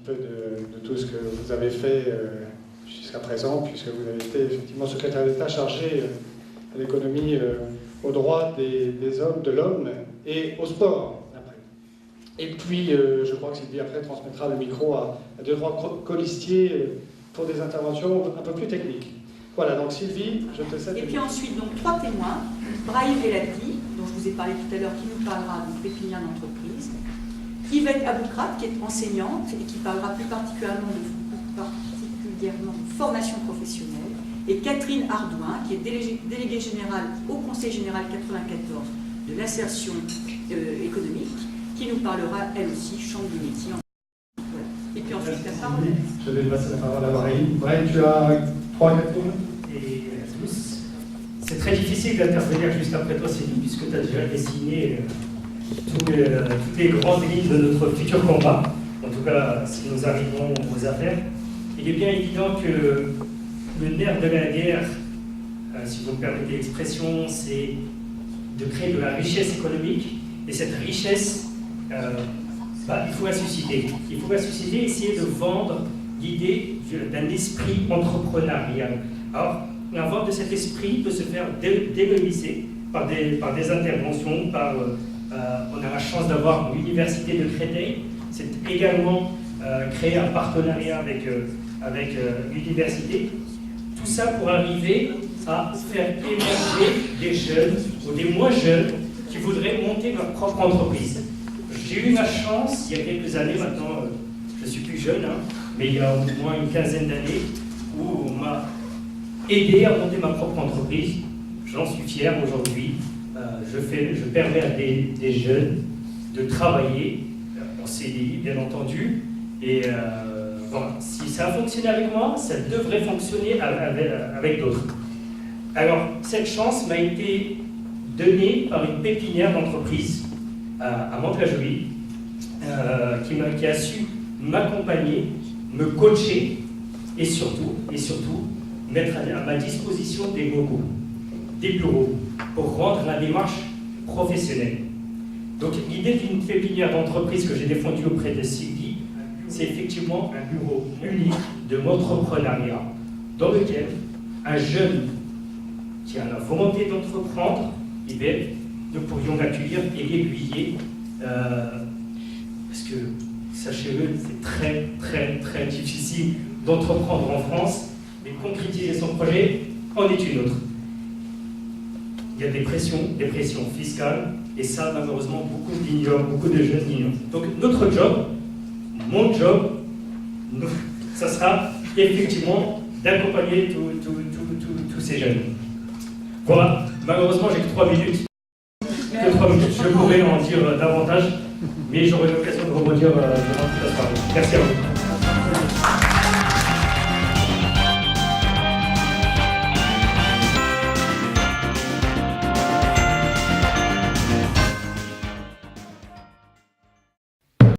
peu de tout ce que vous avez fait jusqu'à présent, puisque vous avez été effectivement secrétaire d'État chargé de l'économie, aux droits des hommes, de l'homme et au sport. Après. Et puis, je crois que Sylvie après transmettra le micro à deux trois colistiers pour des interventions un peu plus techniques. Voilà, donc Sylvie, je te cède. Et puis ensuite, donc, 3 témoins. Brahim Velati, dont je vous ai parlé tout à l'heure, qui nous parlera de pépinière d'entreprise. Yvette Aboukrat, qui est enseignante et qui parlera plus particulièrement de formation professionnelle. Et Catherine Ardouin, qui est déléguée générale au Conseil général 94 de l'insertion économique, qui nous parlera, elle aussi, chambre du métier. Voilà. Et puis ensuite, la parole. Je vais passer la parole à Brahim. Brahim, tu as 3-4 minutes. Et à tous. C'est très difficile d'intervenir juste après toi, Céline, puisque tu as déjà dessiné toutes les grandes lignes de notre futur combat, en tout cas si nous arrivons aux affaires. Il est bien évident que le nerf de la guerre, si vous me permettez l'expression, c'est de créer de la richesse économique, et cette richesse, il faut la susciter. Il faut la susciter, essayer de vendre l'idée d'un esprit entrepreneurial. Alors, la vente de cet esprit peut se faire dès le lycée, par des interventions, on a la chance d'avoir l'université de Créteil. C'est également créer un partenariat avec l'université. Tout ça pour arriver à faire émerger des jeunes ou des moins jeunes qui voudraient monter leur propre entreprise. J'ai eu la chance, il y a quelques années maintenant, je suis plus jeune, mais il y a au moins une quinzaine d'années, où on m'a aidé à monter ma propre entreprise. J'en suis fier aujourd'hui. Je permets à des jeunes de travailler en CDI, bien entendu. Et voilà, si ça a fonctionné avec moi, ça devrait fonctionner avec d'autres. Alors, cette chance m'a été donnée par une pépinière d'entreprise à Mantes-la-Jolie, qui a su m'accompagner, me coacher et surtout, mettre à ma disposition des locaux, des bureaux, pour rendre la démarche professionnelle. Donc l'idée d'une pépinière d'entreprise que j'ai défendue auprès de Sylvie, c'est effectivement un bureau unique de l'entrepreneuriat, dans lequel un jeune qui a la volonté d'entreprendre, nous pourrions l'accueillir et l'aiguiller, parce que, sachez-le, c'est très, très, très difficile d'entreprendre en France, mais concrétiser son projet en est une autre. Il y a des pressions fiscales, et ça, malheureusement, beaucoup de jeunes l'ignorent. Donc, notre job, mon job, ça sera effectivement d'accompagner tous ces jeunes. Voilà, malheureusement, j'ai que 3 minutes. Je pourrais en dire davantage, mais j'aurai l'occasion de rebondir durant toute la soirée. Merci à vous.